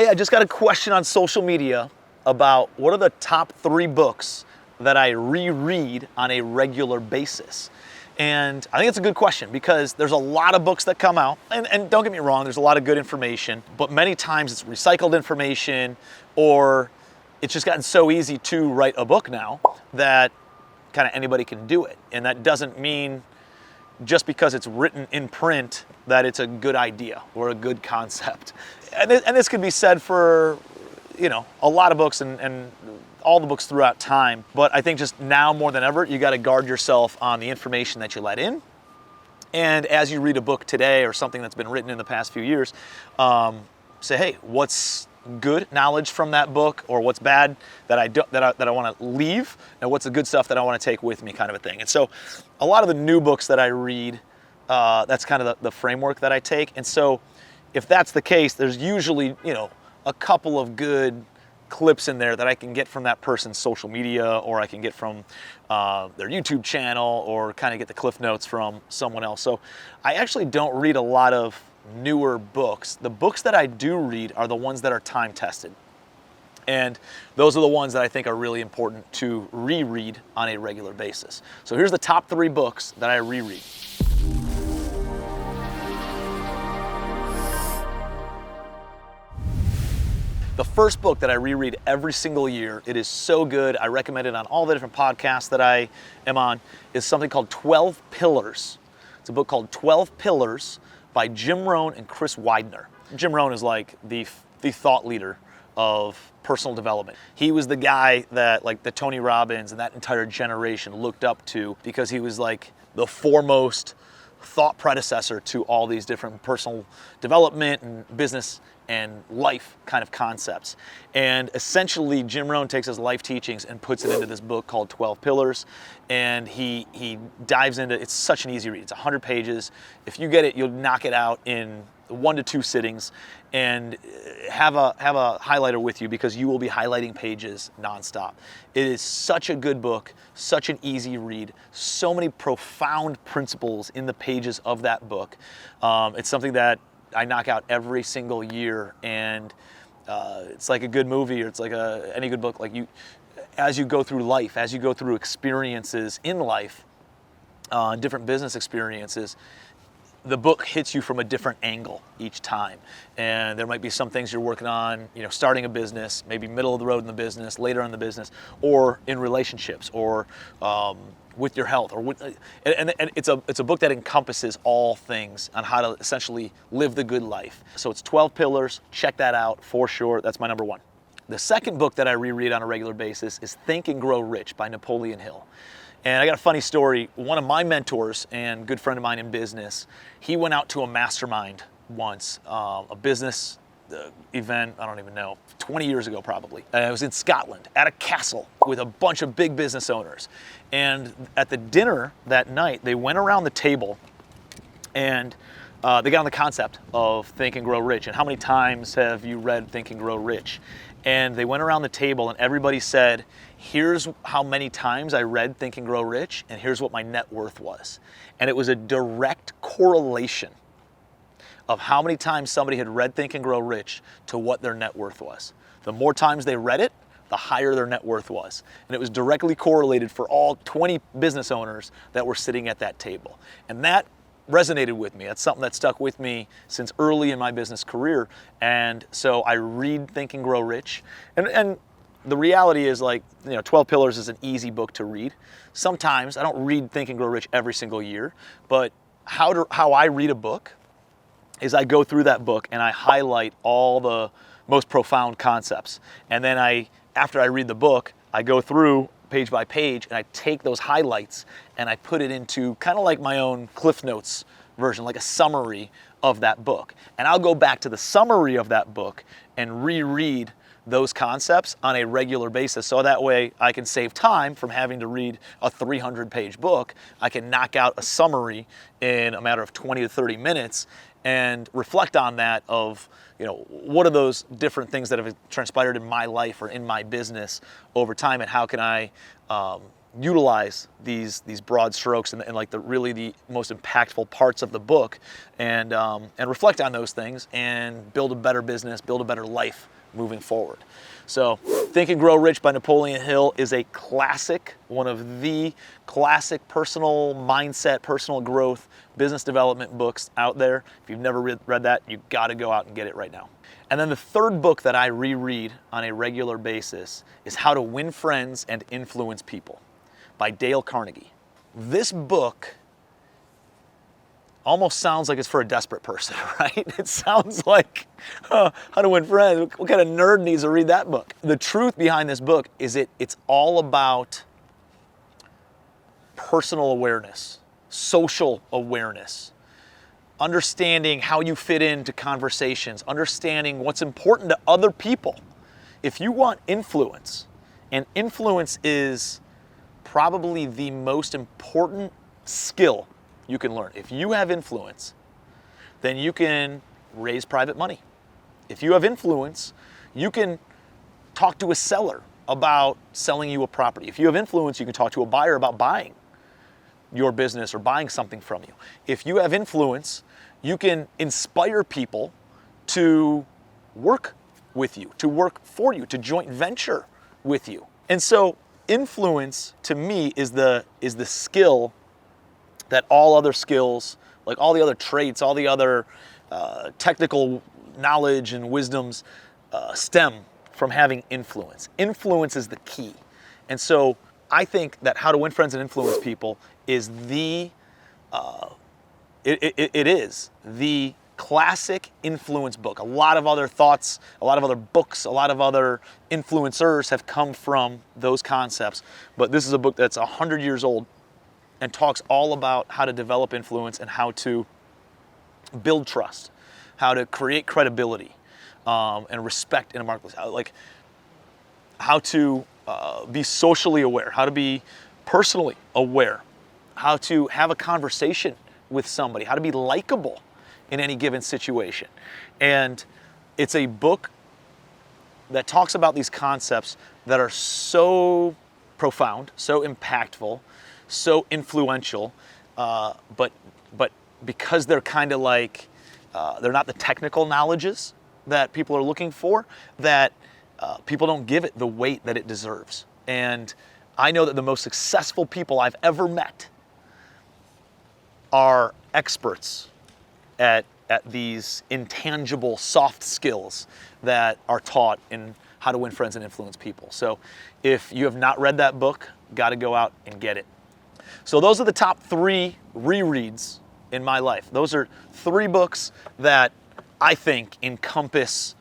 I just got a question on social media about what are the top 3 books that I reread on a regular basis. And I think it's a good question because there's a lot of books that come out, and don't get me wrong, there's a lot of good information, but many times it's recycled information, or it's just gotten so easy to write a book now that kind of anybody can do it. And that doesn't mean just because it's written in print that it's a good idea or a good concept. And this could be said for, a lot of books and all the books throughout time. But I think just now more than ever, you got to guard yourself on the information that you let in. And as you read a book today or something that's been written in the past few years, say, hey, what's good knowledge from that book, or what's bad that I want to leave, and what's the good stuff that I want to take with me, kind of a thing. And so a lot of the new books that I read, that's kind of the framework that I take. And so if that's the case, there's usually, a couple of good clips in there that I can get from that person's social media, or I can get from their YouTube channel, or kind of get the cliff notes from someone else. So I actually don't read a lot of newer books. The books that I do read are the ones that are time tested. And those are the ones that I think are really important to reread on a regular basis. So here's the top 3 books that I reread. The first book that I reread every single year, it is so good, I recommend it on all the different podcasts that I am on, is something called 12 Pillars. It's a book called 12 Pillars by Jim Rohn and Chris Widener. Jim Rohn is like the thought leader of personal development. He was the guy that like the Tony Robbins and that entire generation looked up to, because he was like the foremost thought predecessor to all these different personal development and business and life kind of concepts. And essentially Jim Rohn takes his life teachings and puts it into this book called 12 Pillars, and he dives into, it's such an easy read. It's 100 pages. If you get it, you'll knock it out in 1 to 2 sittings, and have a highlighter with you, because you will be highlighting pages nonstop. It is such a good book, such an easy read, so many profound principles in the pages of that book. It's something that I knock out every single year, and it's like a good movie, or it's like any good book. Like as you go through life, as you go through experiences in life, different business experiences, the book hits you from a different angle each time. And there might be some things you're working on, starting a business, maybe middle of the road in the business, later in the business, or in relationships, or with your health, or and it's a book that encompasses all things on how to essentially live the good life. So it's 12 Pillars. Check that out for sure. That's my number 1. The second book that I reread on a regular basis is Think and Grow Rich by Napoleon Hill. And I got a funny story. One of my mentors and good friend of mine in business, he went out to a mastermind once, a business event, I don't even know, 20 years ago probably. It was in Scotland at a castle with a bunch of big business owners. And at the dinner that night, they went around the table, and they got on the concept of Think and Grow Rich. And how many times have you read Think and Grow Rich? And they went around the table, and everybody said, here's how many times I read Think and Grow Rich, and here's what my net worth was. And it was a direct correlation of how many times somebody had read Think and Grow Rich to what their net worth was. The more times they read it, the higher their net worth was. And it was directly correlated for all 20 business owners that were sitting at that table. And that resonated with me. That's something that stuck with me since early in my business career. And so I read Think and Grow Rich. And the reality is, 12 Pillars is an easy book to read. Sometimes I don't read Think and Grow Rich every single year, but how I read a book is I go through that book and I highlight all the most profound concepts. And then after I read the book, I go through page by page, and I take those highlights and I put it into kind of like my own Cliff Notes version, like a summary of that book. And I'll go back to the summary of that book and reread those concepts on a regular basis. So that way I can save time from having to read a 300-page book. I can knock out a summary in a matter of 20 to 30 minutes and reflect on that of, what are those different things that have transpired in my life or in my business over time, and how can I utilize these broad strokes and like the most impactful parts of the book, and reflect on those things and build a better business, build a better life moving forward. So Think and Grow Rich by Napoleon Hill is a classic, one of the classic personal mindset, personal growth, business development books out there. If you've never read that, you got to go out and get it right now. And then the third book that I reread on a regular basis is How to Win Friends and Influence People by Dale Carnegie. This book almost sounds like it's for a desperate person, right? It sounds like How to Win Friends. What kind of nerd needs to read that book? The truth behind this book is it's all about personal awareness, social awareness, understanding how you fit into conversations, understanding what's important to other people. If you want influence, and influence is probably the most important skill you can learn. If you have influence, then you can raise private money. If you have influence, you can talk to a seller about selling you a property. If you have influence, you can talk to a buyer about buying your business or buying something from you. If you have influence, you can inspire people to work with you, to work for you, to joint venture with you. And so influence to me is the skill that all other skills, like all the other traits, all the other technical knowledge and wisdoms stem from having influence. Influence is the key. And so I think that How to Win Friends and Influence People is it is the classic influence book. A lot of other thoughts, a lot of other books, a lot of other influencers have come from those concepts. But this is a book that's 100 years old and talks all about how to develop influence and how to build trust, how to create credibility and respect in a marketplace, how to be socially aware, how to be personally aware, how to have a conversation with somebody, how to be likable in any given situation. And it's a book that talks about these concepts that are so profound, so impactful, so influential, but because they're kind of like, they're not the technical knowledges that people are looking for, that people don't give it the weight that it deserves. And I know that the most successful people I've ever met are experts at these intangible soft skills that are taught in How to Win Friends and Influence People. So if you have not read that book, got to go out and get it. So those are the top 3 rereads in my life. Those are 3 books that I think encompass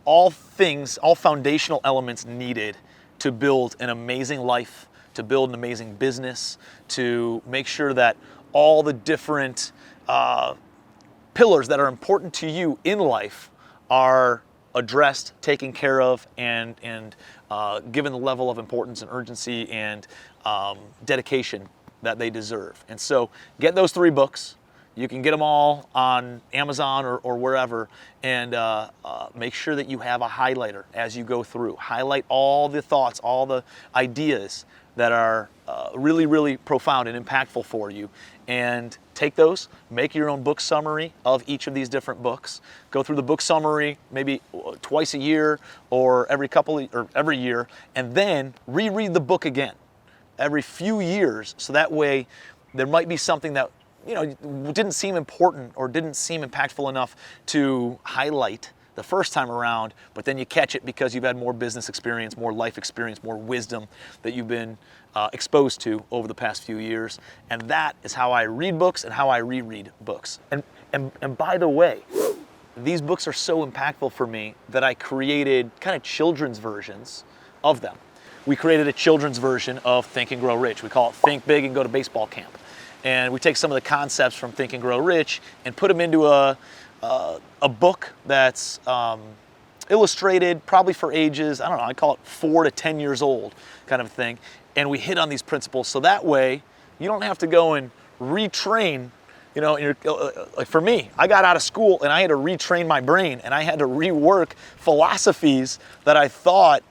all things, all foundational elements needed to build an amazing life, to build an amazing business, to make sure that all the different pillars that are important to you in life are addressed, taken care of, and given the level of importance and urgency and dedication that they deserve. And so get those 3 books. You can get them all on Amazon or wherever, and make sure that you have a highlighter as you go through. Highlight all the thoughts, all the ideas that are really, really profound and impactful for you, and take those, make your own book summary of each of these different books. Go through the book summary maybe twice a year or every year, and then reread the book again every few years, so that way there might be something that didn't seem important or didn't seem impactful enough to highlight the first time around, but then you catch it because you've had more business experience, more life experience, more wisdom that you've been exposed to over the past few years. And that is how I read books and how I reread books. And by the way, these books are so impactful for me that I created kind of children's versions of them. We created a children's version of Think and Grow Rich. We call it Think Big and Go to Baseball Camp. And we take some of the concepts from Think and Grow Rich and put them into a book that's illustrated, probably for ages, I don't know, I call it 4 to 10 years old kind of thing. And we hit on these principles so that way you don't have to go and retrain. Like for me, I got out of school and I had to retrain my brain, and I had to rework philosophies that I thought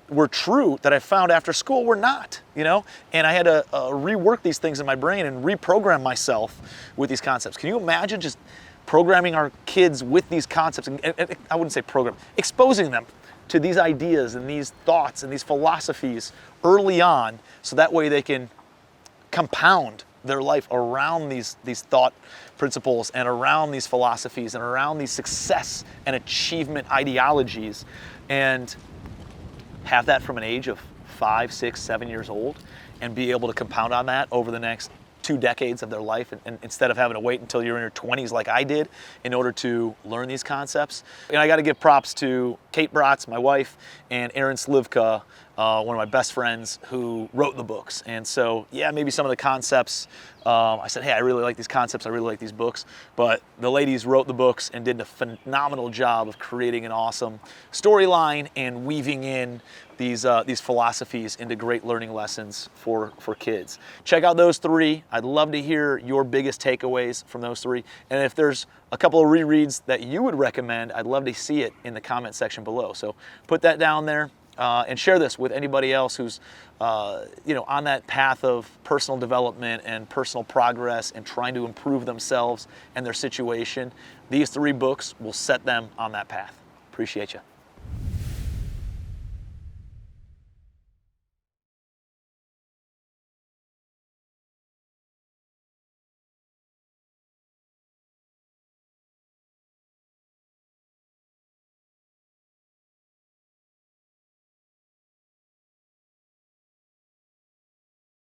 were true that I found after school were not, you know? And I had to rework these things in my brain and reprogram myself with these concepts. Can you imagine just programming our kids with these concepts, and I wouldn't say program, exposing them to these ideas and these thoughts and these philosophies early on, so that way they can compound their life around these thought principles and around these philosophies and around these success and achievement ideologies, and have that from an age of 5, 6, 7 years old, and be able to compound on that over the next 2 decades of their life, and instead of having to wait until you're in your 20s like I did in order to learn these concepts. And I got to give props to Kate Bratz, my wife, and Aaron Slivka, one of my best friends, who wrote the books. And so, yeah, maybe some of the concepts, I said, hey, I really like these concepts, I really like these books, but the ladies wrote the books and did a phenomenal job of creating an awesome storyline and weaving in these philosophies into great learning lessons for kids. Check out those 3. I'd love to hear your biggest takeaways from those 3. And if there's a couple of rereads that you would recommend, I'd love to see it in the comment section below. So put that down there. And share this with anybody else who's on that path of personal development and personal progress and trying to improve themselves and their situation. These 3 books will set them on that path. Appreciate you.